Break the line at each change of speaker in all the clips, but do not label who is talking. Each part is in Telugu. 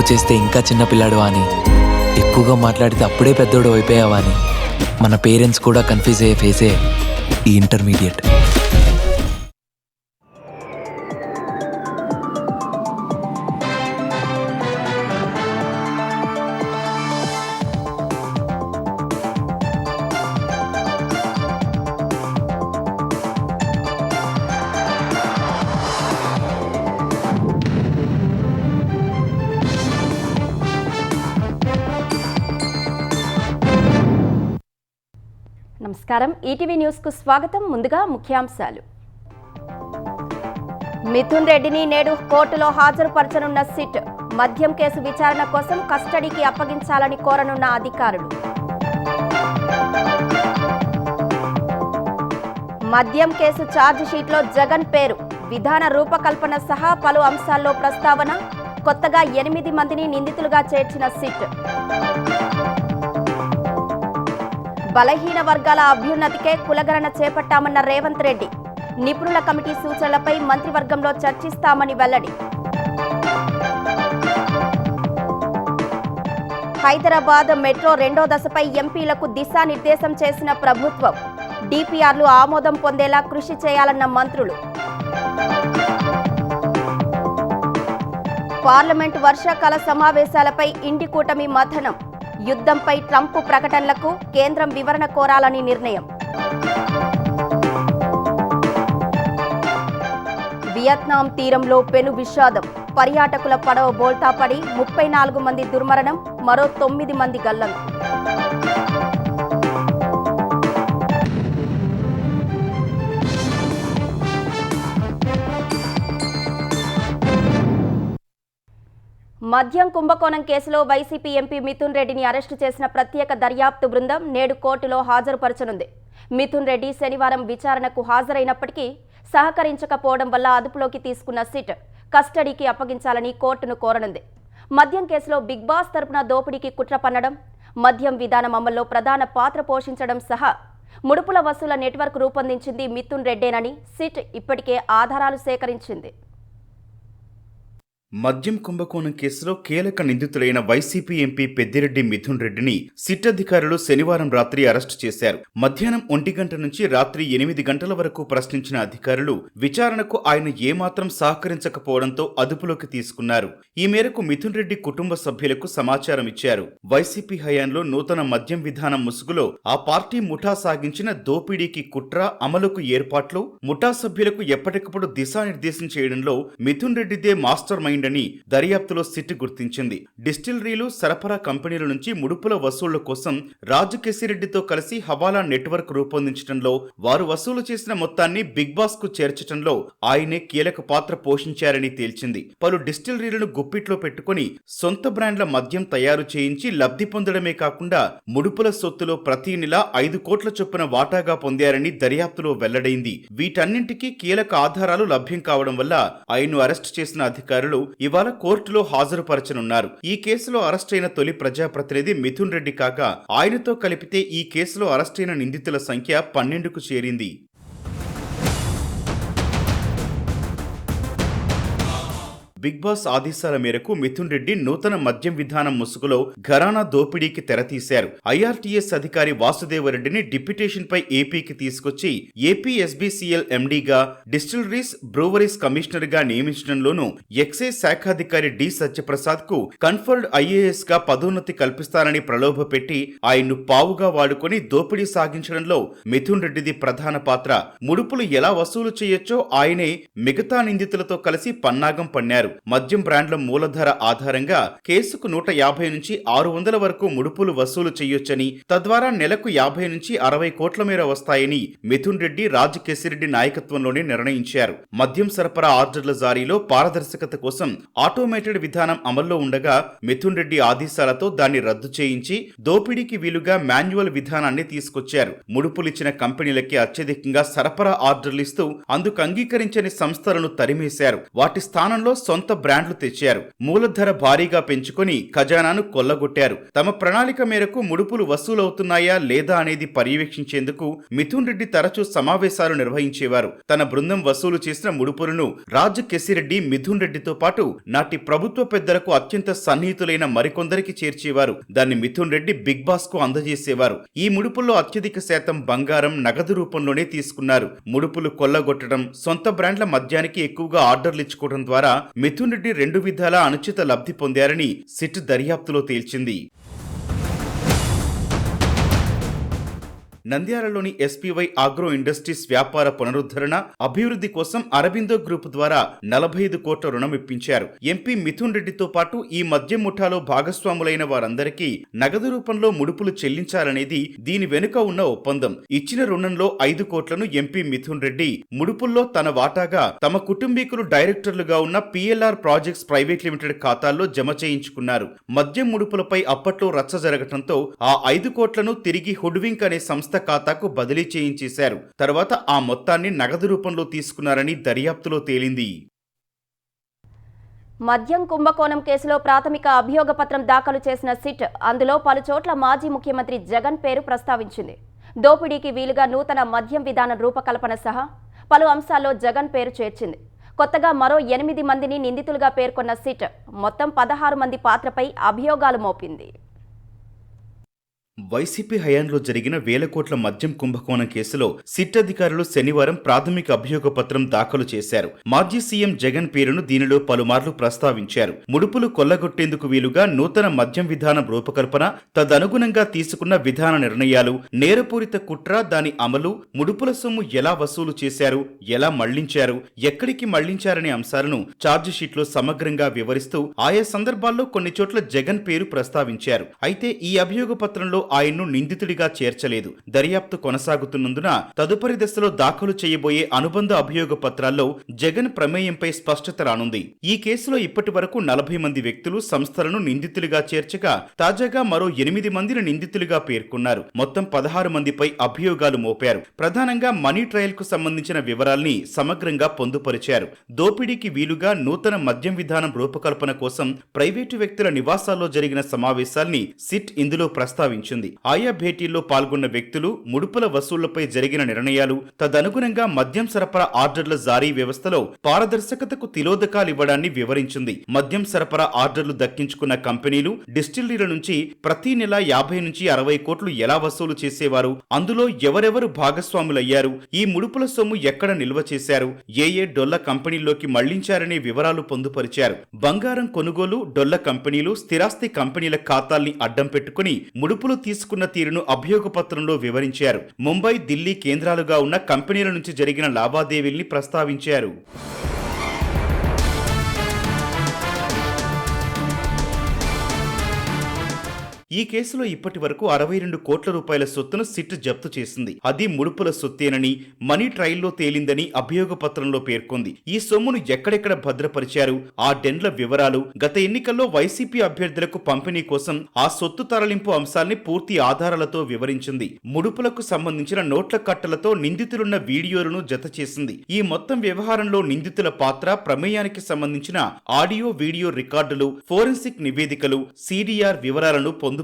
తప్పు చేస్తే ఇంకా చిన్నపిల్లాడు అని, ఎక్కువగా మాట్లాడితే అప్పుడే పెద్దోడు అయిపోయావా అని మన పేరెంట్స్ కూడా కన్ఫ్యూజ్ అయ్యే ఫేసే ఈ ఇంటర్మీడియట్.
నమస్కారం, ఈటీవీ న్యూస్కు స్వాగతం. ముందుగా ముఖ్యాంశాలు. మిథున్ రెడ్డిని నేడు కోర్టులో హాజరుపరచనున్న సిట్. మద్యం కేసు విచారణ కోసం కస్టడీకి అప్పగించాలని కోరనున్న అధికారులు. మద్యం కేసు ఛార్జిషీట్లో జగన్ పేరు, విధాన రూపకల్పన సహా పలు అంశాల్లో ప్రస్తావన. కొత్తగా 8 మందిని నిందితులుగా చేర్చిన సిట్. బలహీన వర్గాల అభ్యున్నతికే కులగణన చేపట్టామన్న రేవంత్ రెడ్డి. నిపుణుల కమిటీ సూచనలపై మంత్రివర్గంలో చర్చిస్తామని వెల్లడి. హైదరాబాద్ మెట్రో 2వ దశపై ఎంపీలకు దిశానిర్దేశం చేసిన ప్రభుత్వం. డిపిఆర్లు ఆమోదం పొందేలా కృషి చేయాలన్న మంత్రులు. పార్లమెంట్ వర్షాకాల సమావేశాలపై ఇండి కూటమి మథనం. యుద్ధంపై ట్రంప్ ప్రకటనలకు కేంద్రం వివరణ కోరాలని నిర్ణయం. వియత్నాం తీరంలో పెను విషాదం. పర్యాటకుల పడవ బోల్తాపడి 34 మంది దుర్మరణం, మరో 9 మంది గల్లంతు. మద్యం కుంభకోణం కేసులో వైసీపీ ఎంపీ మిథున్ రెడ్డిని అరెస్టు చేసిన ప్రత్యేక దర్యాప్తు బృందం నేడు కోర్టులో హాజరుపరచనుంది. మిథున్ రెడ్డి శనివారం విచారణకు హాజరైనప్పటికీ సహకరించకపోవడం వల్ల అదుపులోకి తీసుకున్న సిట్ కస్టడీకి అప్పగించాలని కోర్టును కోరనుంది. మద్యం కేసులో బిగ్ బాస్ తరపున దోపిడీకి కుట్ర పన్నడం, మద్యం విధానం అమల్లో ప్రధాన పాత్ర పోషించడం సహా ముడుపుల వసూల నెట్వర్క్ రూపొందించింది మిథున్ రెడ్డేనని సిట్ ఇప్పటికే ఆధారాలు సేకరించింది.
మద్యం కుంభకోణం కేసులో కీలక నిందితులైన వైసీపీ ఎంపీ పెద్దిరెడ్డి మిథున్ రెడ్డిని సిట్ అధికారులు శనివారం రాత్రి అరెస్టు చేశారు. మధ్యాహ్నం 1 గంట నుంచి రాత్రి 8 గంటల వరకు ప్రశ్నించిన అధికారులు విచారణకు ఆయన ఏమాత్రం సహకరించకపోవడంతో అదుపులోకి తీసుకున్నారు. ఈ మేరకు మిథున్ రెడ్డి కుటుంబ సభ్యులకు సమాచారం ఇచ్చారు. వైసీపీ హయాంలో నూతన మద్యం విధానం ముసుగులో ఆ పార్టీ ముఠా సాగించిన దోపిడీకి కుట్ర, అమలుకు ఏర్పాట్లు, ముఠా సభ్యులకు ఎప్పటికప్పుడు దిశానిర్దేశం చేయడంలో మిథున్ రెడ్డిదే మాస్టర్ మైండ్ అని దర్యాప్తులో సిట్ గుర్తించింది. డిస్టిలరీలు, సరఫరా కంపెనీల నుంచి ముడుపుల వసూళ్ల కోసం రాజకేశిరెడ్డితో కలిసి హవాలా నెట్వర్క్ రూపొందించడంలో, వారు వసూలు చేసిన మొత్తాన్ని బిగ్ బాస్ కు చేర్చడంలో ఆయనే కీలక పాత్ర పోషించారని తేల్చింది. పలు డిస్టిలరీలను గుప్పిట్లో పెట్టుకుని సొంత బ్రాండ్ల మద్యం తయారు చేయించి లబ్ధి పొందడమే కాకుండా ముడుపుల సొత్తులో ప్రతి నెల 5 కోట్ల చొప్పున వాటాగా పొందారని దర్యాప్తులో వెల్లడైంది. వీటన్నింటికీ కీలక ఆధారాలు లభ్యం కావడం వల్ల ఆయన్ను అరెస్టు చేసిన అధికారులు ఇవాళ కోర్టులో హాజరుపరచనున్నారు. ఈ కేసులో అరెస్టైన తొలి ప్రజాప్రతినిధి మిథున్ రెడ్డి కాగా ఆయనతో కలిపితే ఈ కేసులో అరెస్టైన నిందితుల సంఖ్య 12కు చేరింది. బిగ్ బాస్ ఆదేశాల మేరకు మిథున్ రెడ్డి నూతన మద్యం విధానం ముసుగులో ఘరానా దోపిడీకి తెరతీశారు. ఐఆర్టీఎస్ అధికారి వాసుదేవరెడ్డిని డిప్యుటేషన్ పై ఏపీకి తీసుకొచ్చి ఏపీ ఎస్బీసీఎల్ ఎండీగా, డిస్టిలరీస్ బ్రూవరీస్ కమిషనర్ గా నియమించడంలోనూ ఎక్సైజ్ శాఖాధికారి డి సత్యప్రసాద్ కు కన్ఫర్డ్ ఐఏఎస్ గా పదోన్నతి కల్పిస్తారని ప్రలోభ పెట్టి ఆయన్ను పావుగా వాడుకొని దోపిడీ సాగించడంలో మిథున్ రెడ్డిది ప్రధాన పాత్ర. ముడుపులు ఎలా వసూలు చేయొచ్చో ఆయనే మిగతా నిందితులతో కలిసి పన్నాగం పన్నారు. మద్యం బ్రాండ్ల మూలధర ఆధారంగా కేసుకు 150 నుంచి 600 వరకు ముడుపులు వసూలు చేయొచ్చని, తద్వారా నెలకు 50 నుంచి 60 కోట్ల మేర వస్తాయని మిథున్ రెడ్డి, రాజకేశిరెడ్డి నాయకత్వంలోనే నిర్ణయించారు. మద్యం సరఫరా ఆర్డర్ల జారీలో పారదర్శకత కోసం ఆటోమేటెడ్ విధానం అమల్లో ఉండగా మిథున్ రెడ్డి ఆదేశాలతో దాన్ని రద్దు చేయించి దోపిడీకి వీలుగా మాన్యువల్ విధానాన్ని తీసుకొచ్చారు. ముడుపులిచ్చిన కంపెనీలకి అత్యధికంగా సరఫరా ఆర్డర్లిస్తూ అందుకు అంగీకరించని సంస్థలను తరిమేశారు. వాటి స్థానంలో సొంత సొంత బ్రాండ్లు తెచ్చారు. మూలధర భారీగా పెంచుకొని ఖజానాను కొల్లగొట్టారు. తమ ప్రణాళిక మేరకు ముడుపులు వసూలవుతున్నాయా లేదా అనేది పర్యవేక్షించేందుకు మిథున్ రెడ్డి తరచూ సమావేశాలు నిర్వహించేవారు. తన బృందం వసూలు చేసిన ముడుపులను రాజ్ కెసిరెడ్డి, మిథున్ రెడ్డితో పాటు నాటి ప్రభుత్వ పెద్దలకు అత్యంత సన్నిహితులైన మరికొందరికి చేర్చేవారు. దాన్ని మిథున్ రెడ్డి బిగ్ బాస్ కు అందజేసేవారు. ఈ ముడుపుల్లో అత్యధిక శాతం బంగారం, నగదు రూపంలోనే తీసుకున్నారు. ముడుపులు కొల్లగొట్టడం, సొంత బ్రాండ్ల మద్యానికి ఎక్కువగా ఆర్డర్లు ఇచ్చుకోవడం ద్వారా మిథున్ రెడ్డి 2 విధాలా అనుచిత లబ్ధి పొందారని సిట్ దర్యాప్తులో తేల్చింది. నంద్యాలలోని ఎస్పీవై ఆగ్రో ఇండస్ట్రీస్ వ్యాపార పునరుద్ధరణ, అభివృద్ధి కోసం అరబిందో గ్రూప్ ద్వారా 45 కోట్ల రుణం ఇప్పించారు. ఎంపీ మిథున్ రెడ్డితో పాటు ఈ మద్యం ముఠాలో భాగస్వాములైన వారందరికీ నగదు రూపంలో ముడుపులు చెల్లించాలనేది దీని వెనుక ఉన్న ఒప్పందం. ఇచ్చిన రుణంలో 5 కోట్లను ఎంపీ మిథున్ రెడ్డి ముడుపుల్లో తన వాటాగా తమ కుటుంబీకులు డైరెక్టర్లుగా ఉన్న పిఎల్ఆర్ ప్రాజెక్ట్స్ ప్రైవేట్ లిమిటెడ్ ఖాతాల్లో జమ చేయించుకున్నారు. మద్యం ముడుపులపై అప్పట్లో రచ్చ జరగటంతో ఆ 5 కోట్లను తిరిగి హుడ్వింక్ అనే సంస్థ ఖాతాకు బదిలీ చేయించేశారు. తర్వాత ఆ మొత్తాన్ని నగదు రూపంలో తీసుకున్నారని దర్యాప్తులో తేలింది.
మద్యం కుంభకోణం కేసులో ప్రాథమిక అభియోగ పత్రం దాఖలు చేసిన సిట్ అందులో పలుచోట్ల మాజీ ముఖ్యమంత్రి జగన్ పేరు ప్రస్తావించింది. దోపిడీకి వీలుగా నూతన మద్యం విధానం రూపకల్పన సహా పలు అంశాల్లో జగన్ పేరు చేర్చింది. కొత్తగా మరో 8 మందిని నిందితులుగా పేర్కొన్న సిట్ మొత్తం 16 మంది పాత్రపై అభియోగాలు మోపింది.
వైసీపీ హయాంలో జరిగిన వేల కోట్ల మద్యం కుంభకోణం కేసులో సిట్ అధికారులు శనివారం ప్రాథమిక అభియోగ పత్రం దాఖలు చేశారు. మాజీ సీఎం జగన్ పేరును దీనిలో పలుమార్లు ప్రస్తావించారు. ముడుపులు కొల్లగొట్టేందుకు వీలుగా నూతన మద్యం విధానం రూపకల్పన, తదనుగుణంగా తీసుకున్న విధాన నిర్ణయాలు, నేరపూరిత కుట్ర, దాని అమలు, ముడుపుల సొమ్ము ఎలా వసూలు చేశారు, ఎలా మళ్లించారు, ఎక్కడికి మళ్లించారనే అంశాలను ఛార్జిషీట్లో సమగ్రంగా వివరిస్తూ ఆయా సందర్భాల్లో కొన్ని చోట్ల జగన్ పేరు ప్రస్తావించారు. అయితే ఈ అభియోగ పత్రంలో ఆయన్ను నిందితుడిగా చేర్చలేదు. దర్యాప్తు కొనసాగుతున్నందున తదుపరి దశలో దాఖలు చేయబోయే అనుబంధ అభియోగ పత్రాల్లో జగన్ ప్రమేయంపై స్పష్టత రానుంది. ఈ కేసులో ఇప్పటి వరకు 40 మంది వ్యక్తులు, సంస్థలను నిందితులుగా చేర్చగా తాజాగా మరో 8 మందిని నిందితులుగా పేర్కొన్నారు. మొత్తం 16 మందిపై అభియోగాలు మోపారు. ప్రధానంగా మనీ ట్రయల్ కు సంబంధించిన వివరాల్ని సమగ్రంగా పొందుపరిచారు. దోపిడీకి వీలుగా నూతన మద్యం విధానం రూపకల్పన కోసం ప్రైవేటు వ్యక్తుల నివాసాల్లో జరిగిన సమావేశాల్ని సిట్ ఇందులో ప్రస్తావించింది. ఆయా భేటీల్లో పాల్గొన్న వ్యక్తులు, ముడుపుల వసూళ్లపై జరిగిన నిర్ణయాలు, తదనుగుణంగా మద్యం సరఫరా ఆర్డర్ల జారీ వ్యవస్థలో పారదర్శకతకు తిలోదకాలివ్వడాన్ని వివరించింది. మద్యం సరఫరా ఆర్డర్లు దక్కించుకున్న కంపెనీలు, డిస్టిలరీల నుంచి ప్రతి నెల 50 నుంచి 60 కోట్లు ఎలా వసూలు చేసేవారు, అందులో ఎవరెవరు భాగస్వాములయ్యారు, ఈ ముడుపుల సొమ్ము ఎక్కడ నిల్వ చేశారు, ఏ డొల్ల కంపెనీల్లోకి మళ్లించారనే వివరాలు పొందుపరిచారు. బంగారం కొనుగోలు, డొల్ల కంపెనీలు, స్థిరాస్తి కంపెనీల ఖాతాల్ని అడ్డం పెట్టుకుని ముడుపులు తీసుకున్న తీరును అభియోగ పత్రంలో వివరించారు. ముంబై, ఢిల్లీ కేంద్రాలుగా ఉన్న కంపెనీల నుంచి జరిగిన లావాదేవీల్ని ప్రస్తావించారు. ఈ కేసులో ఇప్పటి వరకు 62 కోట్ల రూపాయల సొత్తును సిట్ జప్తు చేసింది. అది ముడుపుల సొత్తేనని మనీ ట్రయల్లో తేలిందని అభియోగ పత్రంలో పేర్కొంది. ఈ సొమ్మును ఎక్కడెక్కడ భద్రపరిచారు, ఆ డెన్ల వివరాలు, గత ఎన్నికల్లో వైసీపీ అభ్యర్థులకు పంపిణీ కోసం ఆ సొత్తు తరలింపు అంశాల్ని పూర్తి ఆధారాలతో వివరించింది. ముడుపులకు సంబంధించిన నోట్ల కట్టలతో నిందితులున్న వీడియోలను జత చేసింది. ఈ మొత్తం వ్యవహారంలో నిందితుల పాత్ర, ప్రమేయానికి సంబంధించిన ఆడియో, వీడియో రికార్డులు, ఫోరెన్సిక్ నివేదికలు, సిడిఆర్ వివరాలను పొందుపరిచింది.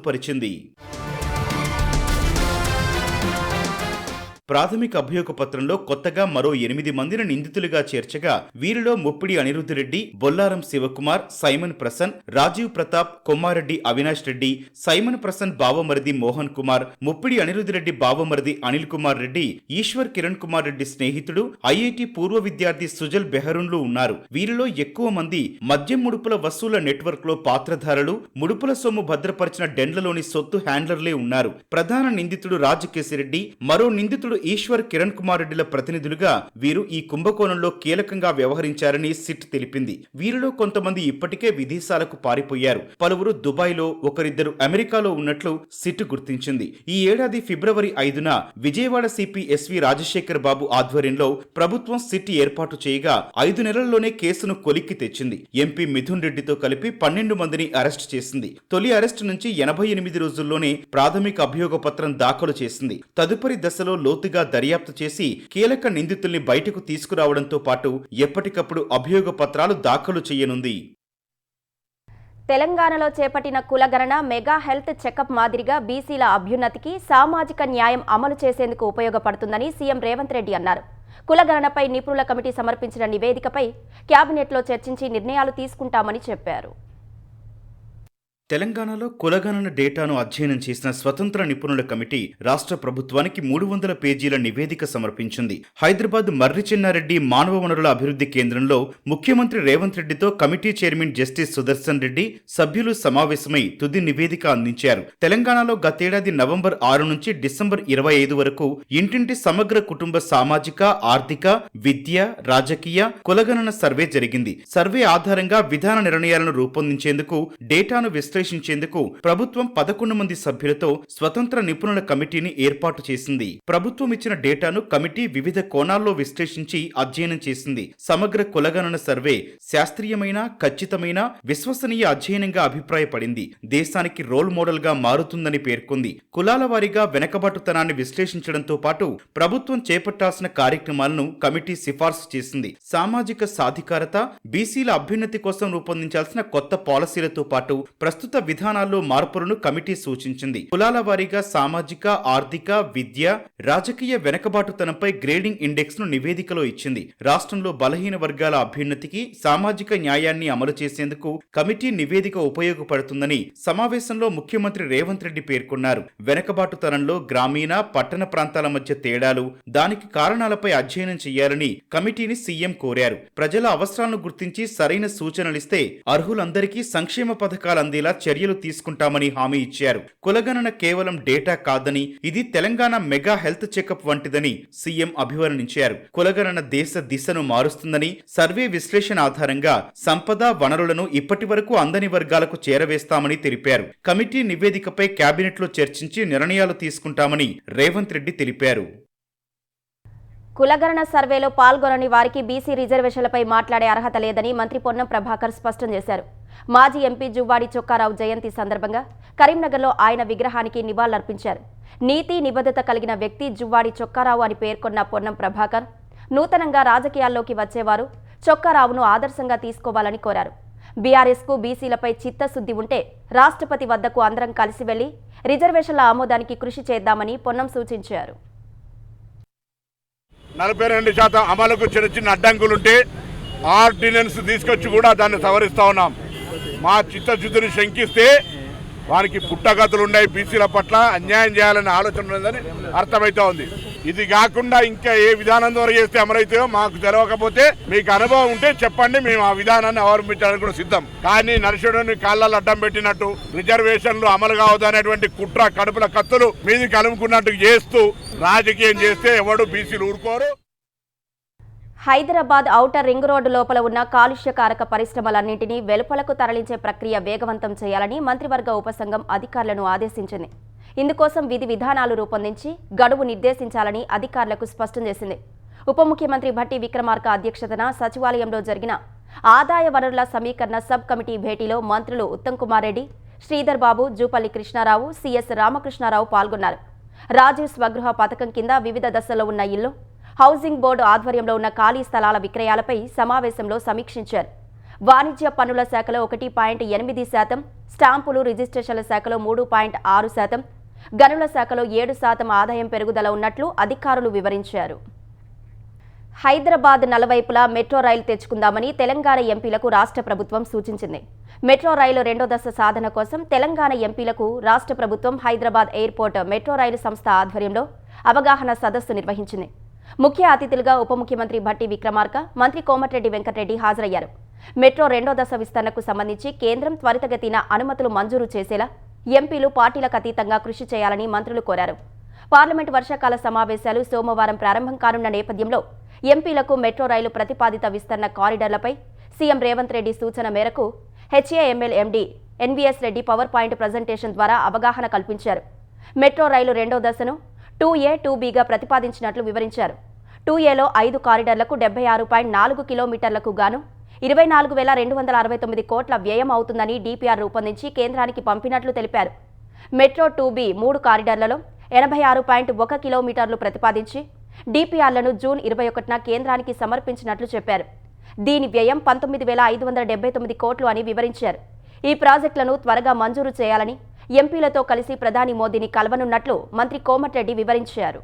ప్రాథమిక అభియోగ పత్రంలో కొత్తగా మరో 8 మందిని నిందితులుగా చేర్చగా వీరిలో ముప్పిడి అనిరుద్ధిరెడ్డి, బొల్లారం శివకుమార్, సైమన్ ప్రసన్, రాజీవ్ ప్రతాప్, కొమ్మారెడ్డి అవినాష్ రెడ్డి, సైమన్ ప్రసన్ బావమరిది మోహన్ కుమార్, ముప్పిడి అనిరుద్ధిరెడ్డి బావమరిది అనిల్ కుమార్ రెడ్డి, ఈశ్వర్ కిరణ్ కుమార్ రెడ్డి స్నేహితుడు, ఐఐటి పూర్వ విద్యార్థి సుజల్ బెహరున్లు ఉన్నారు. వీరిలో ఎక్కువ మంది మద్యం ముడుపుల వసూళ్ల నెట్వర్క్ లో పాత్రధారులు, ముడుపుల సొమ్ము భద్రపరిచిన డెండ్లలోని సొత్తు హ్యాండ్లర్లే ఉన్నారు. ప్రధాన నిందితుడు రాజ్ కేసిరెడ్డి, మరో నిందితుడు ఈశ్వర్ కిరణ్ కుమార్ రెడ్డిల ప్రతినిధులుగా వీరు ఈ కుంభకోణంలో కీలకంగా వ్యవహరించారని సిట్ తెలిపింది. వీరిలో కొంతమంది ఇప్పటికే విదేశాలకు పారిపోయారు. పలువురు దుబాయ్లో, ఒకరిద్దరు అమెరికాలో ఉన్నట్లు సిట్ గుర్తించింది. ఈ ఏడాది ఫిబ్రవరి 5న విజయవాడ సిపి ఎస్వి రాజశేఖర్ బాబు ఆధ్వర్యంలో ప్రభుత్వం సిట్ ఏర్పాటు చేయగా 5 నెలల్లోనే కేసును కొలిక్కి తెచ్చింది. ఎంపీ మిథున్ రెడ్డితో కలిపి 12 మందిని అరెస్టు చేసింది. తొలి అరెస్టు నుంచి 88 రోజుల్లోనే ప్రాథమిక అభియోగ పత్రం దాఖలు చేసింది. తదుపరి దశలో లోతు లోతుగా దర్యాప్తు చేసి కీలక నిందితుల్ని బయటకు తీసుకురావడంతో పాటు ఎప్పటికప్పుడు అభియోగ పత్రాలు దాఖలు చేయనుంది.
తెలంగాణలో చేపట్టిన కులగణన మెగా హెల్త్ చెకప్ మాదిరిగా బీసీల అభ్యున్నతికి సామాజిక న్యాయం అమలు చేసేందుకు ఉపయోగపడుతుందని సీఎం రేవంత్ రెడ్డి అన్నారు. కులగణనపై నిపుణుల కమిటీ సమర్పించిన నివేదికపై కేబినెట్లో చర్చించి నిర్ణయాలు తీసుకుంటామని చెప్పారు.
తెలంగాణలో కులగణన డేటాను అధ్యయనం చేసిన స్వతంత్ర నిపుణుల కమిటీ రాష్ట్ర ప్రభుత్వానికి 300 పేజీల నివేదిక సమర్పించింది. హైదరాబాద్ మర్రి చెన్నారెడ్డి మానవ వనరుల అభివృద్ధి కేంద్రంలో ముఖ్యమంత్రి రేవంత్ రెడ్డితో committee chairman justice Sudarshan Reddy సభ్యులు సమావేశమై తుది నివేదిక అందించారు. తెలంగాణలో గతేడాది నవంబర్ 6 నుంచి డిసెంబర్ 25 వరకు ఇంటింటి సమగ్ర కుటుంబ సామాజిక, ఆర్థిక, విద్య, రాజకీయ కులగణన సర్వే జరిగింది. సర్వే ఆధారంగా విధాన నిర్ణయాలను రూపొందించేందుకు డేటాను విశ్లేషించేందుకు ప్రభుత్వం 11 మంది సభ్యులతో స్వతంత్ర నిపుణుల కమిటీని ఏర్పాటు చేసింది. ప్రభుత్వం ఇచ్చిన డేటాను కమిటీ వివిధ కోణాల్లో విశ్లేషించి అధ్యయనం చేసింది. సమగ్ర కులగణన సర్వే శాస్త్రీయమైన, ఖచ్చితమైన, విశ్వసనీయ అధ్యయనంగా అభిప్రాయపడింది. దేశానికి రోల్ మోడల్ గా మారుతుందని పేర్కొంది. కులాల వారీగా వెనకబాటుతనాన్ని విశ్లేషించడంతో పాటు ప్రభుత్వం చేపట్టాల్సిన కార్యక్రమాలను కమిటీ సిఫార్సు చేసింది. సామాజిక సాధికారత, బీసీల అభ్యున్నతి కోసం రూపొందించాల్సిన కొత్త పాలసీలతో పాటు ప్రస్తుత విధానాల్లో మార్పులను కమిటీ సూచించింది. కులాల వారీగా సామాజిక, ఆర్థిక, విద్య, రాజకీయ వెనకబాటుతనంపై గ్రేడింగ్ ఇండెక్స్ ను నివేదికలో ఇచ్చింది. రాష్ట్రంలో బలహీన వర్గాల అభ్యున్నతికి, సామాజిక న్యాయాన్ని అమలు చేసేందుకు కమిటీ నివేదిక ఉపయోగపడుతుందని సమావేశంలో ముఖ్యమంత్రి రేవంత్ రెడ్డి పేర్కొన్నారు. వెనకబాటుతనంలో గ్రామీణ, పట్టణ ప్రాంతాల మధ్య తేడాలు, దానికి కారణాలపై అధ్యయనం చేయాలని కమిటీని సీఎం కోరారు. ప్రజల అవసరాలను గుర్తించి సరైన సూచనలిస్తే అర్హులందరికీ సంక్షేమ పథకాలు అందేలా చర్యలు తీసుకుంటామని హామీ ఇచ్చారు. కులగణన కేవలం డేటా కాదని, ఇది తెలంగాణ మెగా హెల్త్ చెకప్ వంటిదని సీఎం అభివర్ణించారు. కులగణన దేశ దిశను మారుస్తుందని, సర్వే విశ్లేషణ ఆధారంగా సంపద, వనరులను ఇప్పటి వరకు అందని వర్గాలకు చేరవేస్తామని తెలిపారు. కమిటీ నివేదికపై కేబినెట్లో చర్చించి నిర్ణయాలు తీసుకుంటామని రేవంత్ రెడ్డి తెలిపారు.
కులగణన సర్వేలో పాల్గొనని వారికి బీసీ రిజర్వేషన్లపై మాట్లాడే అర్హత లేదని మంత్రి పొన్నం ప్రభాకర్ స్పష్టం చేశారు. మాజీ ఎంపీ జువ్వాడి చొక్కారావు జయంతి సందర్భంగా కరీంనగర్లో ఆయన విగ్రహానికి నివాళులర్పించారు. నీతి నిబద్ధత కలిగిన వ్యక్తి జువ్వాడి చొక్కారావు అని పేర్కొన్న పొన్నం ప్రభాకర్, నూతనంగా రాజకీయాల్లోకి వచ్చేవారు చొక్కారావును ఆదర్శంగా తీసుకోవాలని కోరారు. బీఆర్ఎస్కు బీసీలపై చిత్తశుద్ధి ఉంటే రాష్ట్రపతి వద్దకు అందరం కలిసి వెళ్లి రిజర్వేషన్ల ఆమోదానికి కృషి చేద్దామని పొన్నం సూచించారు.
42% అమలుకు చిన్న చిన్న అడ్డంకులుంటే ఆర్డినెన్స్ తీసుకొచ్చి కూడా దాన్ని సవరిస్తా ఉన్నాం. మా చిత్తశుద్ధిని శంకిస్తే వారికి పుట్టగతులు ఉన్నాయి, బీసీల పట్ల అన్యాయం చేయాలనే ఆలోచన ఉన్నదని అర్థమైతా ఉంది. ఇది కాకుండా ఇంకా ఏ విధానం ద్వారా చేస్తే అమలైతాయో మాకు తెలవకపోతే మీకు అనుభవం ఉంటే చెప్పండి, మేము ఆ విధానాన్ని అవలంబించడానికి కూడా సిద్ధం. కానీ నరసింహుని కాళ్ళలో అడ్డం పెట్టినట్టు రిజర్వేషన్లు అమలు కావద్దు అనేటువంటి కుట్ర, కడుపుల కత్తులు మీదికి అలుముకున్నట్టు చేస్తూ రాజకీయం చేస్తే ఎవడు బీసీలు ఊరుకోరు.
హైదరాబాద్ ఔటర్ రింగ్ రోడ్డు లోపల ఉన్న కాలుష్యకారక పరిశ్రమలన్నింటినీ వెలుపలకు తరలించే ప్రక్రియ వేగవంతం చేయాలని మంత్రివర్గ ఉపసంఘం అధికారులను ఆదేశించింది. ఇందుకోసం విధి విధానాలు రూపొందించి గడువు నిర్దేశించాలని అధికారులకు స్పష్టం చేసింది. ఉప ముఖ్యమంత్రి భట్టి విక్రమార్క అధ్యక్షతన సచివాలయంలో జరిగిన ఆదాయ వనరుల సమీకరణ సబ్ కమిటీ భేటీలో మంత్రులు ఉత్తమ్ కుమార్ రెడ్డి, శ్రీధర్ బాబు, జూపల్లి కృష్ణారావు, సిఎస్ రామకృష్ణారావు పాల్గొన్నారు. రాజీవ్ స్వగృహ పథకం కింద వివిధ దశల్లో ఉన్న ఇల్లు, హౌసింగ్ బోర్డు ఆధ్వర్యంలో ఉన్న ఖాళీ స్థలాల విక్రయాలపై సమావేశంలో సమీక్షించారు. వాణిజ్య పన్నుల శాఖలో 1.8%, స్టాంపులు రిజిస్ట్రేషన్ల శాఖలో 3.6%, గనుల శాఖలో 7% ఆదాయం పెరుగుదల ఉన్నట్లు అధికారులు వివరించారు. హైదరాబాద్ నలువైపులా మెట్రో రైలు తెచ్చుకుందామని తెలంగాణ ఎంపీలకు రాష్ట్ర ప్రభుత్వం సూచించింది. మెట్రో రైలు 2వ దశ సాధన కోసం తెలంగాణ ఎంపీలకు రాష్ట్ర ప్రభుత్వం హైదరాబాద్ ఎయిర్పోర్ట్ మెట్రో రైలు సంస్థ ఆధ్వర్యంలో అవగాహన సదస్సు నిర్వహించింది. ముఖ్య అతిథులుగా ఉప ముఖ్యమంత్రి భట్టి విక్రమార్క, మంత్రి కోమటిరెడ్డి వెంకటరెడ్డి హాజరయ్యారు. మెట్రో 2వ దశ విస్తరణకు సంబంధించి కేంద్రం త్వరితగతిన అనుమతులు మంజూరు చేసేలా ఎంపీలు పార్టీలకు అతీతంగా కృషి చేయాలని మంత్రులు కోరారు. పార్లమెంటు వర్షాకాల సమావేశాలు సోమవారం ప్రారంభం కానున్న నేపథ్యంలో ఎంపీలకు మెట్రో రైలు ప్రతిపాదిత విస్తరణ కారిడార్లపై సీఎం రేవంత్ రెడ్డి సూచన మేరకు HAML MD NVS Reddy power point presentation ద్వారా అవగాహన కల్పించారు. మెట్రో రైలు 2వ దశను 2A, 2Bగా ప్రతిపాదించినట్లు వివరించారు. 2Aలో 5 కారిడార్లకు 76.4 కిలోమీటర్లకు గాను 24,269 కోట్ల వ్యయం అవుతుందని డీపీఆర్ రూపొందించి కేంద్రానికి పంపినట్లు తెలిపారు. మెట్రో 2B 3 కారిడార్లలో 86.1 కిలోమీటర్లు ప్రతిపాదించి డిపిఆర్లను జూన్ 21న కేంద్రానికి సమర్పించినట్లు చెప్పారు. దీని వ్యయం 19,579 కోట్లు అని వివరించారు. ఈ ప్రాజెక్టులను త్వరగా మంజూరు చేయాలని ఎంపీలతో కలిసి ప్రధాని మోదీని కలవనున్నట్లు మంత్రి కోమటిరెడ్డి వివరించారు.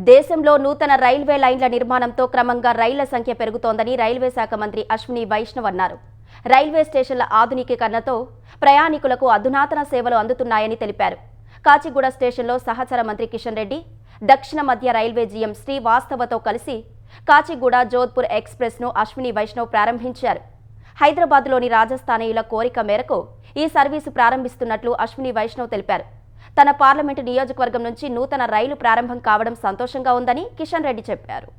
దేశంలో నూతన రైల్వే లైన్ల నిర్మాణంతో క్రమంగా రైళ్ల సంఖ్య పెరుగుతోందని రైల్వే శాఖ మంత్రి అశ్విని వైష్ణవ్ అన్నారు. రైల్వే స్టేషన్ల ఆధునికీకరణతో ప్రయాణికులకు అధునాతన సేవలు అందుతున్నాయని తెలిపారు. కాచిగూడ స్టేషన్లో సహచర మంత్రి కిషన్ రెడ్డి, దక్షిణ మధ్య రైల్వే జీఎం శ్రీవాస్తవతో కలిసి కాచిగూడ జోధ్పూర్ ఎక్స్ప్రెస్ను అశ్విని వైష్ణవ్ ప్రారంభించారు. హైదరాబాద్లోని రాజస్థానీయుల కోరిక మేరకు ఈ సర్వీసు ప్రారంభిస్తున్నట్లు అశ్విని వైష్ణవ్ తెలిపారు. తన పార్లమెంటు నియోజకవర్గం నుంచి నూతన రైలు ప్రారంభం కావడం సంతోషంగా ఉందని కిషన్ రెడ్డి చెప్పారు.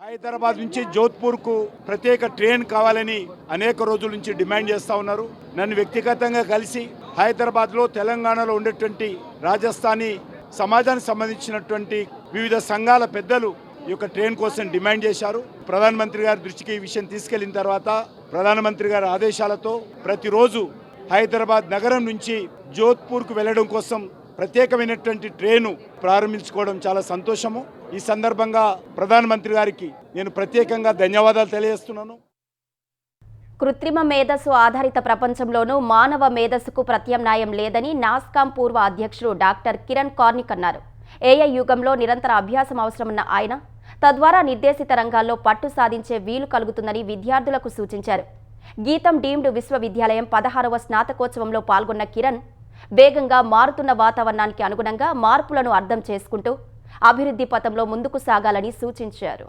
హైదరాబాద్ నుంచి జోధ్పూర్కు ప్రత్యేక ట్రైన్ కావాలని అనేక రోజుల నుంచి డిమాండ్ చేస్తూ ఉన్నారు. నన్ను వ్యక్తిగతంగా కలిసి హైదరాబాద్లో తెలంగాణలో ఉండేటువంటి రాజస్థానీ సమాజానికి సంబంధించినటువంటి వివిధ సంఘాల పెద్దలు ఈ యొక్క ట్రైన్ కోసం డిమాండ్ చేశారు. ప్రధానమంత్రి గారి దృష్టికి ఈ విషయం తీసుకెళ్లిన తర్వాత ప్రధానమంత్రి గారి ఆదేశాలతో ప్రతిరోజు హైదరాబాద్ నగరం నుంచి జోధ్పూర్కు వెళ్లడం కోసం ప్రత్యేకమైనటువంటి ట్రైను ప్రారంభించుకోవడం చాలా సంతోషము. ఈ సందర్భంగా ప్రధానమంత్రి గారికి నేను ప్రత్యేకంగా ధన్యవాదాలు తెలియజేస్తున్నాను.
కృత్రిమ మేధస్సు ఆధారిత ప్రపంచంలోనూ మానవ మేధస్సుకు ప్రత్యామ్నాయం లేదని నాస్కామ్ పూర్వ అధ్యక్షుడు డాక్టర్ కిరణ్ కార్నిక్ అన్నారు. ఏఐ యుగంలో నిరంతర అభ్యాసం అవసరమన్న ఆయన తద్వారా నిర్దేశిత రంగాల్లో పట్టు సాధించే వీలు కలుగుతుందని విద్యార్థులకు సూచించారు. గీతం డీమ్డ్ విశ్వవిద్యాలయం 16వ స్నాతకోత్సవంలో పాల్గొన్న కిరణ్ వేగంగా మారుతున్న వాతావరణానికి అనుగుణంగా మార్పులను అర్థం చేసుకుంటూ అభివృద్ధి పథంలో ముందుకు సాగాలని సూచించారు.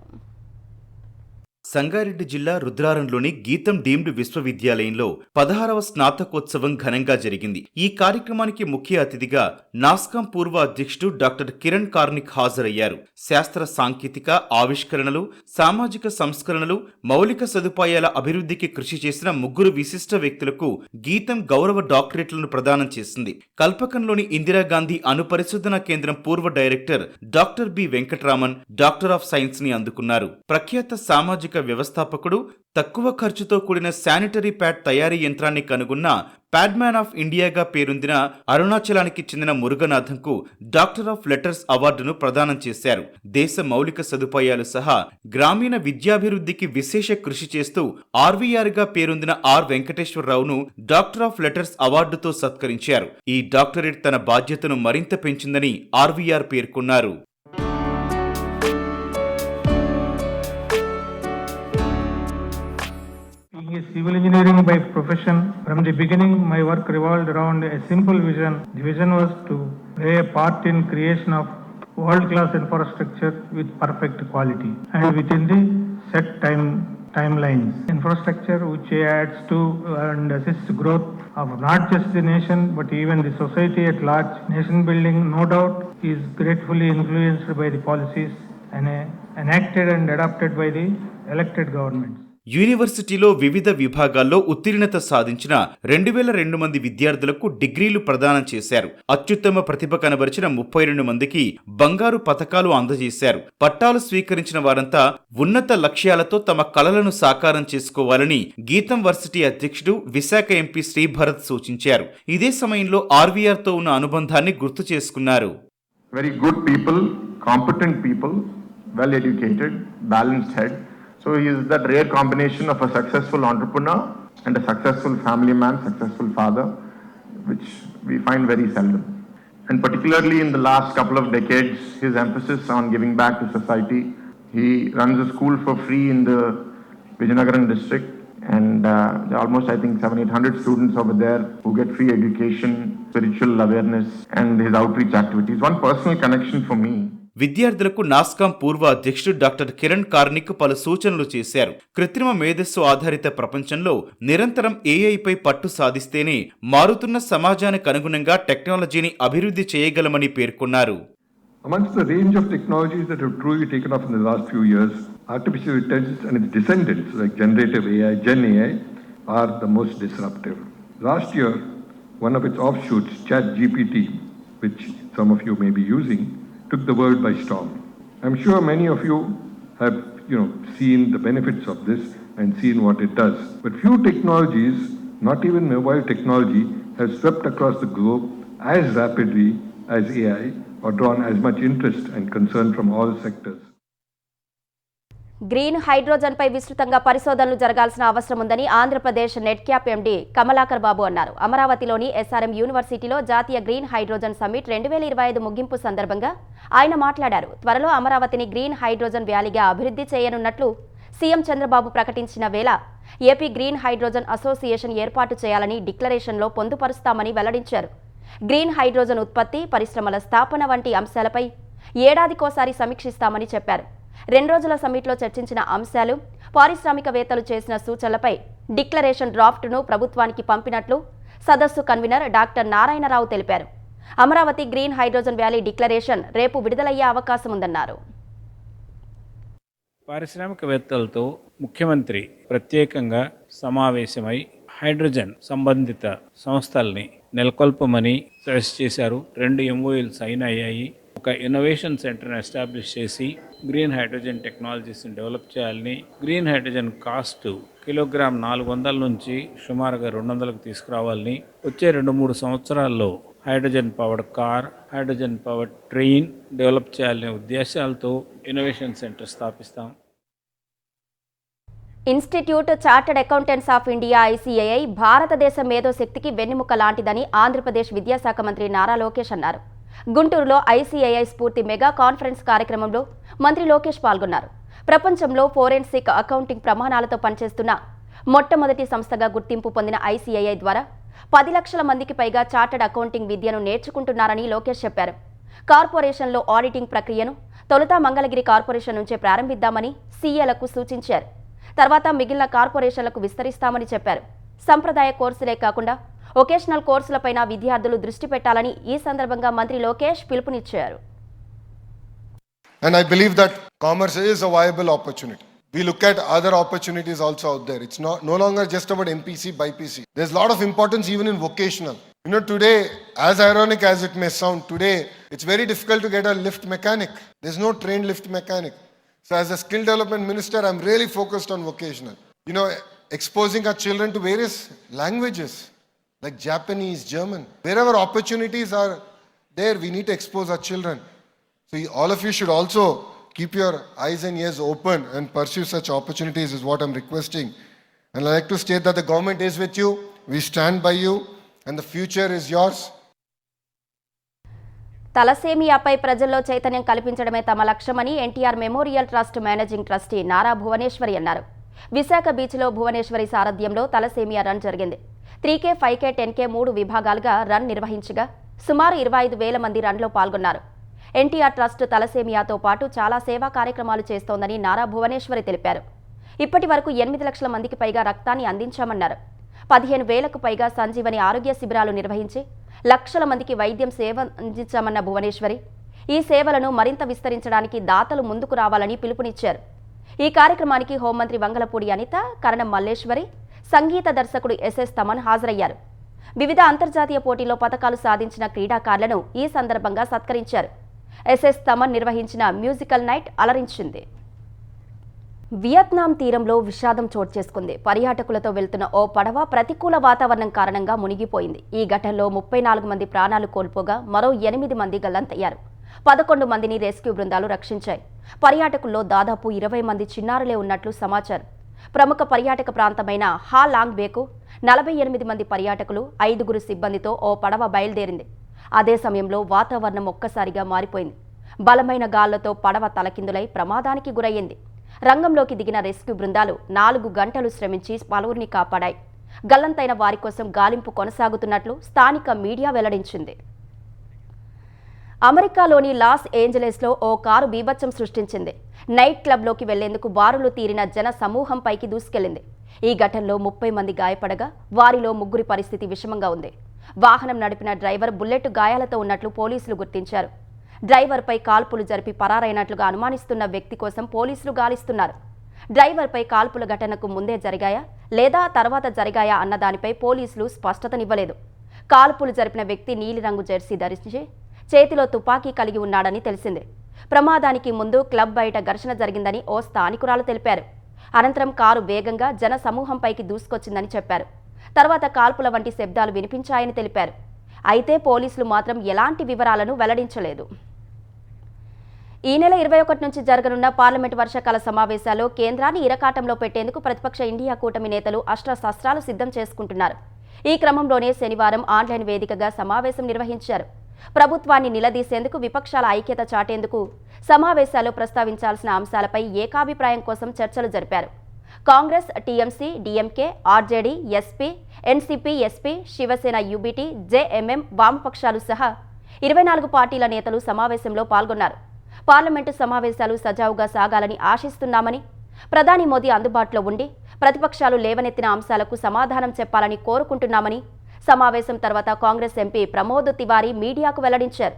సంగారెడ్డి జిల్లా రుద్రారంలోని గీతం డీమ్డ్ విశ్వవిద్యాలయంలో 16వ స్నాతకోత్సవం ఘనంగా జరిగింది. ఈ కార్యక్రమానికి ముఖ్య అతిథిగా నాస్కామ్ పూర్వ అధ్యక్షుడు డాక్టర్ కిరణ్ కార్నిక్ హాజరయ్యారు. శాస్త్ర సాంకేతిక ఆవిష్కరణలు, సామాజిక సంస్కరణలు, మౌలిక సదుపాయాల అభివృద్ధికి కృషి చేసిన ముగ్గురు విశిష్ట వ్యక్తులకు గీతం గౌరవ డాక్టరేట్లను ప్రదానం చేసింది. కల్పకంలోని ఇందిరాగాంధీ అణుపరిశోధన కేంద్రం పూర్వ director doctor B Venkataraman doctor of science ని అందుకున్నారు. ప్రఖ్యాత సామాజిక వ్యవస్థాపకుడు, తక్కువ ఖర్చుతో కూడిన శానిటరీ ప్యాడ్ తయారీ యంత్రాన్ని కనుగొన్న ప్యాడ్మ్యాన్ ఆఫ్ ఇండియాగా పేరొందిన అరుణాచలానికి చెందిన మురుగనాథన్కు డాక్టర్ ఆఫ్ లెటర్స్ అవార్డును ప్రదానం చేశారు. దేశ మౌలిక సదుపాయాలు సహా గ్రామీణ విద్యాభివృద్ధికి విశేష కృషి చేస్తూ ఆర్వీఆర్గా పేరొందిన ఆర్ వెంకటేశ్వరరావును డాక్టర్ ఆఫ్ లెటర్స్ అవార్డుతో సత్కరించారు. ఈ డాక్టరేట్ తన బాధ్యతను మరింత పెంచిందని ఆర్వీఆర్ పేర్కొన్నారు.
Civil engineering by profession. From the beginning, my work revolved around a simple vision. The vision was to play a part in creation of world-class infrastructure with perfect quality and within the set timelines. Infrastructure which adds to and assists growth of not just the nation but even the society at large. Nation building, no doubt, is gratefully influenced by the policies enacted and adopted by the elected governments.
యూనివర్సిటీలో వివిధ విభాగాల్లో ఉత్తీర్ణత సాధించిన 2,200 మంది విద్యార్థులకు డిగ్రీలు ప్రదానం చేశారు. అత్యుత్తమ ప్రతిభ కనబరిచిన 32 మందికి బంగారు పతకాలు అందజేశారు. పట్టాలు స్వీకరించిన వారంతా ఉన్నత లక్ష్యాలతో తమ కలలను సాకారం చేసుకోవాలని గీతం వర్సిటీ అధ్యక్షుడు విశాఖ ఎంపీ శ్రీభరత్ సూచించారు. ఇదే సమయంలో ఆర్వీఆర్ తో ఉన్న అనుబంధాన్ని గుర్తు చేసుకున్నారు.
Very good people, competent people, well educated, balanced head. So he is that rare combination of a successful entrepreneur and a successful family man, successful father, which we find very seldom. And particularly in the last couple of decades, his emphasis on giving back to society. He runs a school for free in the Vizianagaram district, and almost I think 700-800 students over there who get free education, spiritual awareness, and his outreach activities. One personal connection for me.
విద్యార్థులకు నాస్కామ్ పూర్వ అధ్యక్షుడు డాక్టర్ కిరణ్ కార్నిక్ పలు సూచనలు చేశారు. కృత్రిమ మేధస్సు ఆధారిత ప్రపంచంలో నిరంతరం ఏఐపై పట్టు సాధిస్తేనే మారుతున్న సమాజానికి అనుగుణంగా టెక్నాలజీని అభివృద్ధి చేయగలమని పేర్కొన్నారు.
Amongst the range of technologies that have truly taken off in the last few years, artificial intelligence and its descendants like generative AI, Gen AI, are the most disruptive. Last year, one of its offshoots, ChatGPT, which some of you may be using, took the world by storm. I'm sure many of you have, seen the benefits of this and seen what it does. But few technologies, not even mobile technology, has swept across the globe as rapidly as AI or drawn as much interest and concern from all sectors.
Green హైడ్రోజన్పై విస్తృతంగా పరిశోధనలు జరగాల్సిన అవసరం ఉందని ఆంధ్రప్రదేశ్ నెట్క్యాప్ ఎండీ కమలాకర్ బాబు అన్నారు. అమరావతిలోని ఎస్ఆర్ఎం యూనివర్సిటీలో జాతీయ గ్రీన్ హైడ్రోజన్ సమ్మిట్ 2025 ముగింపు సందర్భంగా ఆయన మాట్లాడారు. త్వరలో అమరావతిని గ్రీన్ హైడ్రోజన్ వ్యాలీగా అభివృద్ధి చేయనున్నట్లు సీఎం చంద్రబాబు ప్రకటించిన వేళ ఏపీ గ్రీన్ హైడ్రోజన్ అసోసియేషన్ ఏర్పాటు చేయాలని డిక్లరేషన్లో పొందుపరుస్తామని వెల్లడించారు. గ్రీన్ హైడ్రోజన్ ఉత్పత్తి, పరిశ్రమల స్థాపన వంటి అంశాలపై ఏడాదికోసారి సమీక్షిస్తామని చెప్పారు. 2 రోజుల సమ్మిట్లో చర్చించిన అంశాలు, పారిశ్రామికవేత్తలు చేసిన సూచనలపై డిక్లరేషన్ డ్రాఫ్ట్ను ప్రభుత్వానికి పంపినట్లు సదస్సు కన్వీనర్ డాక్టర్ నారాయణరావు తెలిపారు. Amaravati green hydrogen valley declaration రేపు విడుదలయ్యే అవకాశం ఉందన్నారు.
పారిశ్రామికవేత్తలతో ముఖ్యమంత్రి ప్రత్యేకంగా సమావేశమై హైడ్రోజన్ సంబంధిత సంస్థల్ని నెలకొల్పమని సజెస్ట్ చేశారు. 2 MOUలు సైన్ అయ్యాయి. ఒక ఇన్నోవేషన్ సెంటర్ని ఎస్టాబ్లిష్ చేసి గ్రీన్ హైడ్రోజన్ టెక్నాలజీస్ని డెవలప్ చేయాలని, గ్రీన్ హైడ్రోజన్ కాస్ట్ కిలోగ్రామ్ 400 నుంచి సుమారుగా 200కు తీసుకురావాలని, వచ్చే 2-3 సంవత్సరాల్లో hydrogen powered car, hydrogen powered train develop చేయాలనే ఉద్దేశాలతో ఇన్నోవేషన్ సెంటర్ స్థాపిస్తాం.
Institute chartered accountants of India ICAI భారతదేశ మేధోశక్తికి వెన్నెముక లాంటిదని ఆంధ్రప్రదేశ్ విద్యాశాఖ మంత్రి నారా లోకేష్ అన్నారు. గుంటూరులో ICAI స్ఫూర్తి మెగా కాన్ఫరెన్స్ కార్యక్రమంలో మంత్రి లోకేష్ పాల్గొన్నారు. ప్రపంచంలో ఫోరెన్సిక్ అకౌంటింగ్ ప్రమాణాలతో పనిచేస్తున్న మొట్టమొదటి సంస్థగా గుర్తింపు పొందిన ICAI ద్వారా 10 లక్షల మందికి పైగా చార్టర్డ్ అకౌంటింగ్ విద్యను నేర్చుకుంటున్నారని లోకేష్ చెప్పారు. కార్పొరేషన్లో ఆడిటింగ్ ప్రక్రియను తొలుత మంగళగిరి కార్పొరేషన్ నుంచే ప్రారంభిద్దామని CAలకు సూచించారు. తర్వాత మిగిలిన కార్పొరేషన్లకు విస్తరిస్తామని చెప్పారు. సంప్రదాయ కోర్సులే కాకుండా వొకేషనల్ కోర్సులపైన విద్యార్థులు దృష్టి పెట్టాలని ఈ సందర్భంగా మంత్రి లోకేష్ పిలుపునిచ్చారు.
And I believe that commerce is a viable opportunity. We look at other opportunities also out there. It's no longer just about MPC, BPC. There's a lot of importance even in vocational. You know, today, as ironic as it may sound, today it's very difficult to get a lift mechanic. There's no trained lift mechanic. So as a skill development minister, I'm really focused on vocational. You know, exposing our children to various languages like Japanese, German. Wherever opportunities are there, we need to expose our children. So all of you should also keep your eyes and ears open and pursue such opportunities is what I'm requesting. And I'd like to state that the government is with you, we stand by you, and the future is yours.
తలసేమియాపై ప్రజల్లో చైతన్యం కల్పించడమే తమ లక్ష్యమని NTR memorial trust managing trustee Nara Bhuvaneshwari అన్నారు. విశాఖ బీచ్లో భువనేశ్వరి సారథ్యంలో తలసేమియా రన్ జరిగింది. 3K, 5K, 10K 3 విభాగాలుగా రన్ నిర్వహించగా సుమారు 25,000 మంది రన్లో పాల్గొన్నారు. ఎన్టీఆర్ ట్రస్ట్ తలసేమియాతో పాటు చాలా సేవా కార్యక్రమాలు చేస్తోందని నారా భువనేశ్వరి తెలిపారు. ఇప్పటి వరకు 8 లక్షల మందికి పైగా రక్తాన్ని అందించామన్నారు. 15,000కు పైగా సంజీవని ఆరోగ్య శిబిరాలు నిర్వహించి లక్షల మందికి వైద్యం సేవ అందించామన్న భువనేశ్వరి ఈ సేవలను మరింత విస్తరించడానికి దాతలు ముందుకు రావాలని పిలుపునిచ్చారు. ఈ కార్యక్రమానికి హోంమంత్రి వంగలపూడి అనిత, కరణం మల్లేశ్వరి, సంగీత దర్శకుడు SS తమన్ హాజరయ్యారు. వివిధ అంతర్జాతీయ పోటీల్లో పతకాలు సాధించిన క్రీడాకారులను ఈ సందర్భంగా సత్కరించారు. SS తమన్ నిర్వహించిన మ్యూజికల్ నైట్ అలరించింది. వియత్నాం తీరంలో విషాదం చోటు చేసుకుంది. పర్యాటకులతో వెళ్తున్న ఓ పడవ ప్రతికూల వాతావరణం కారణంగా మునిగిపోయింది. ఈ ఘటనలో 34 మంది ప్రాణాలు కోల్పోగా మరో 8 మంది గల్లంతయ్యారు. 11 మందిని రెస్క్యూ బృందాలు రక్షించాయి. పర్యాటకుల్లో దాదాపు 20 మంది చిన్నారులే ఉన్నట్లు సమాచారం. ప్రముఖ పర్యాటక ప్రాంతమైన హా లాంగ్ బేకు 48 మంది పర్యాటకులు, 5 సిబ్బందితో ఓ పడవ బయలుదేరింది. అదే సమయంలో వాతావరణం ఒక్కసారిగా మారిపోయింది. బలమైన గాళ్లతో పడవ తలకిందులై ప్రమాదానికి గురయ్యింది. రంగంలోకి దిగిన రెస్క్యూ బృందాలు 4 గంటలు శ్రమించి పలువురిని కాపాడాయి. గల్లంతైన వారి కోసం గాలింపు కొనసాగుతున్నట్లు స్థానిక మీడియా వెల్లడించింది. అమెరికాలోని లాస్ ఏంజలెస్లో ఓ కారు బీభత్సం సృష్టించింది. నైట్ క్లబ్లోకి వెళ్లేందుకు బారులు తీరిన జన సమూహం పైకి దూసుకెళ్లింది. ఈ ఘటనలో 30 మంది గాయపడగా వారిలో 3 పరిస్థితి విషమంగా ఉంది. వాహనం నడిపిన డ్రైవర్ బుల్లెట్ గాయాలతో ఉన్నట్లు పోలీసులు గుర్తించారు. డ్రైవర్పై కాల్పులు జరిపి పరారైనట్లుగా అనుమానిస్తున్న వ్యక్తి కోసం పోలీసులు గాలిస్తున్నారు. డ్రైవర్పై కాల్పుల ఘటనకు ముందే జరిగాయా లేదా తర్వాత జరిగాయా అన్న దానిపై పోలీసులు స్పష్టతనివ్వలేదు. కాల్పులు జరిపిన వ్యక్తి నీలిరంగు జెర్సీ ధరించి చేతిలో తుపాకీ కలిగి ఉన్నాడని తెలిసింది. ప్రమాదానికి ముందు క్లబ్ బయట ఘర్షణ జరిగిందని ఓ స్థానికురాలు తెలిపారు. అనంతరం కారు వేగంగా జన సమూహంపైకి దూసుకొచ్చిందని చెప్పారు. తర్వాత కాల్పుల వంటి శబ్దాలు వినిపించాయని తెలిపారు. అయితే పోలీసులు మాత్రం ఎలాంటి వివరాలను వెల్లడించలేదు. ఈ నెల 21 నుంచి జరగనున్న పార్లమెంట్ వర్షాకాల సమావేశాల్లో కేంద్రాన్ని ఇరకాటంలో పెట్టేందుకు ప్రతిపక్ష ఇండియా కూటమి నేతలు అస్త్రశస్త్రాలు సిద్ధం చేసుకుంటున్నారు. ఈ క్రమంలోనే శనివారం ఆన్లైన్ వేదికగా సమావేశం నిర్వహించారు. ప్రభుత్వాన్ని నిలదీసేందుకు విపక్షాల ఐక్యత చాటేందుకు సమావేశాల్లో ప్రస్తావించాల్సిన అంశాలపై ఏకాభిప్రాయం కోసం చర్చలు జరిపారు. Congress, TMC, DMK, RJD, SP, NCP, SP, Shiv Sena, UBT, JMM, వామపక్షాలు సహా 24 పార్టీల నేతలు సమావేశంలో పాల్గొన్నారు. పార్లమెంటు సమావేశాలు సజావుగా సాగాలని ఆశిస్తున్నామని, ప్రధాని మోదీ అందుబాటులో ఉండి ప్రతిపక్షాలు లేవనెత్తిన అంశాలకు సమాధానం చెప్పాలని కోరుకుంటున్నామని సమావేశం తర్వాత కాంగ్రెస్ ఎంపీ ప్రమోద్ తివారీ మీడియాకు వెల్లడించారు.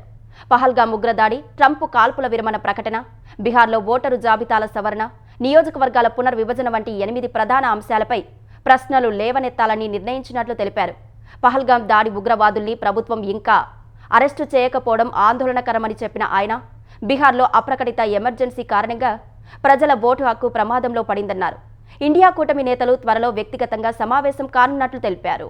పహల్గామ్ ఉగ్రదాడి, ట్రంప్ కాల్పుల విరమణ ప్రకటన, బీహార్లో ఓటరు జాబితాల సవరణ, నియోజకవర్గాల పునర్విభజన వంటి 8 ప్రధాన అంశాలపై ప్రశ్నలు లేవనెత్తాలని నిర్ణయించినట్లు తెలిపారు. పహల్గామ్ దాడి ఉగ్రవాదుల్ని ప్రభుత్వం ఇంకా అరెస్టు చేయకపోవడం ఆందోళనకరమని చెప్పిన ఆయన, బీహార్లో అప్రకటిత ఎమర్జెన్సీ కారణంగా ప్రజల ఓటు హక్కు ప్రమాదంలో పడిందన్నారు. ఇండియా కూటమి నేతలు త్వరలో వ్యక్తిగతంగా సమావేశం కానున్నట్లు తెలిపారు.